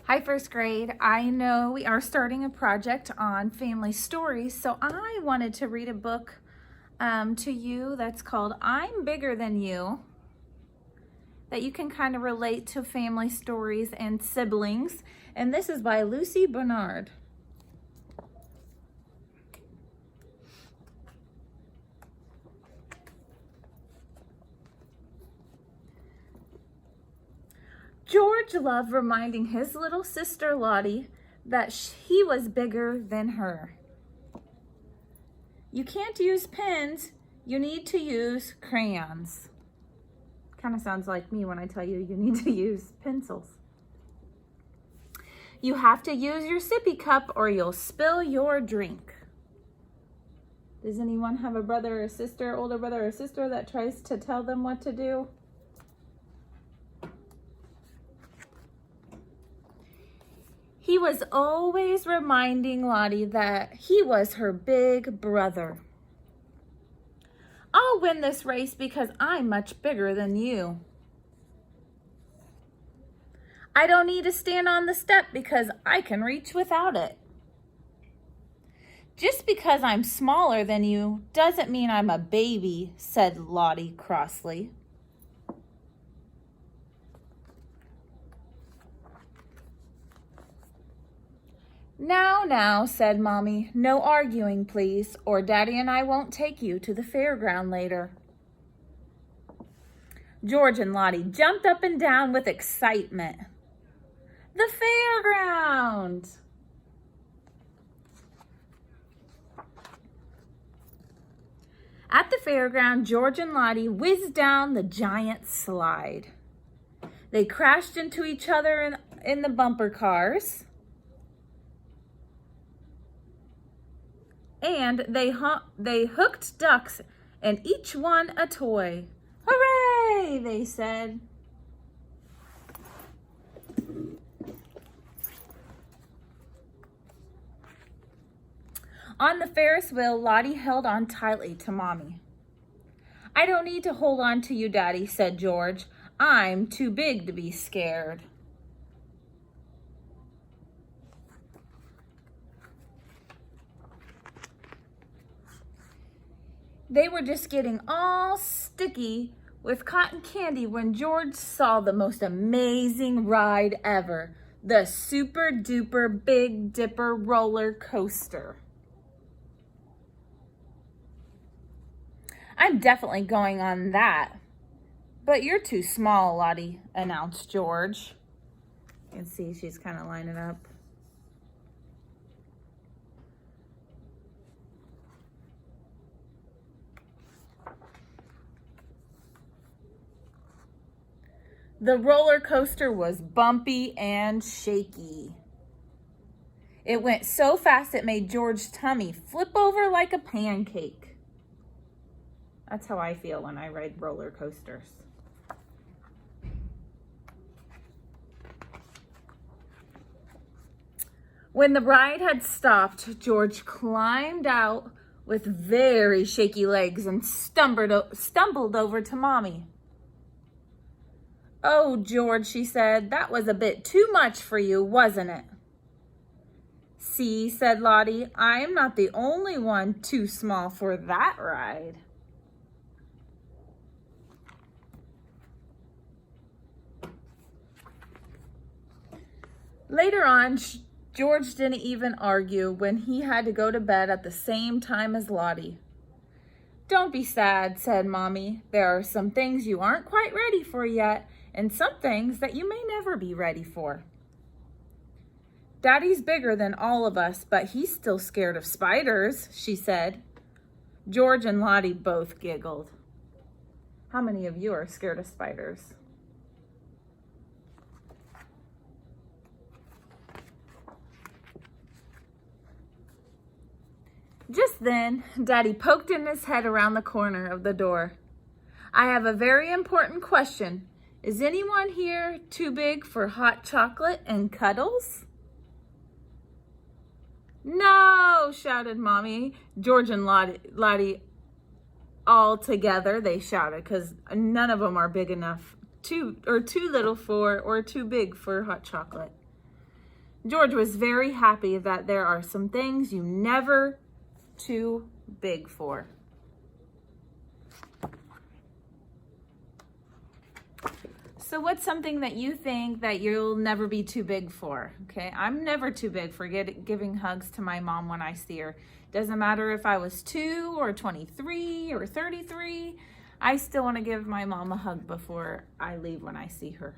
Hi, first grade. I know we are starting a project on family stories, so I wanted to read a book to you that's called I'm Bigger Than You, that you can kind of relate to family stories and siblings. And this is by Lucy Bernard. George loved reminding his little sister Lottie that he was bigger than her. You can't use pens, you need to use crayons. Kind of sounds like me when I tell you you need to use pencils. You have to use your sippy cup or you'll spill your drink. Does anyone have a brother or sister, older brother or sister that tries to tell them what to do? He was always reminding Lottie that he was her big brother. I'll win this race because I'm much bigger than you. I don't need to stand on the step because I can reach without it. Just because I'm smaller than you doesn't mean I'm a baby, said Lottie crossly. Now, said Mommy, no arguing, please, or Daddy and I won't take you to the fairground later. George and Lottie jumped up and down with excitement. The fairground! At the fairground, George and Lottie whizzed down the giant slide. They crashed into each other in the bumper cars. And they hooked ducks and each one a toy. Hooray, they said. On the Ferris wheel, Lottie held on tightly to Mommy. I don't need to hold on to you, Daddy, said George. I'm too big to be scared. They were just getting all sticky with cotton candy when George saw the most amazing ride ever, the Super Duper Big Dipper roller coaster. I'm definitely going on that. But you're too small, Lottie, announced George. You can see she's kind of lining up. The roller coaster was bumpy and shaky. It went so fast it made George's tummy flip over like a pancake. That's how I feel when I ride roller coasters. When the ride had stopped, George climbed out with very shaky legs and stumbled over to Mommy. Oh, George, she said, that was a bit too much for you, wasn't it? See, said Lottie, I am not the only one too small for that ride. Later on, George didn't even argue when he had to go to bed at the same time as Lottie. Don't be sad, said Mommy. There are some things you aren't quite ready for yet, and some things that you may never be ready for. Daddy's bigger than all of us, but he's still scared of spiders, she said. George and Lottie both giggled. How many of you are scared of spiders? Just then, Daddy poked in his head around the corner of the door. I have a very important question. Is anyone here too big for hot chocolate and cuddles? No, shouted Mommy. George and Lottie all together, they shouted, because none of them are big enough, too little for, or too big for hot chocolate. George was very happy that there are some things you never too big for. So what's something that you think that you'll never be too big for? Okay, I'm never too big for giving hugs to my mom when I see her. Doesn't matter if I was 2 or 23 or 33. I still want to give my mom a hug before I leave when I see her.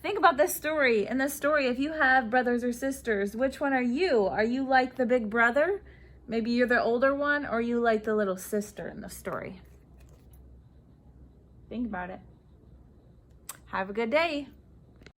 Think about this story. In this story, if you have brothers or sisters, which one are you? Are you like the big brother? Maybe you're the older one, or you like the little sister in the story? Think about it. Have a good day.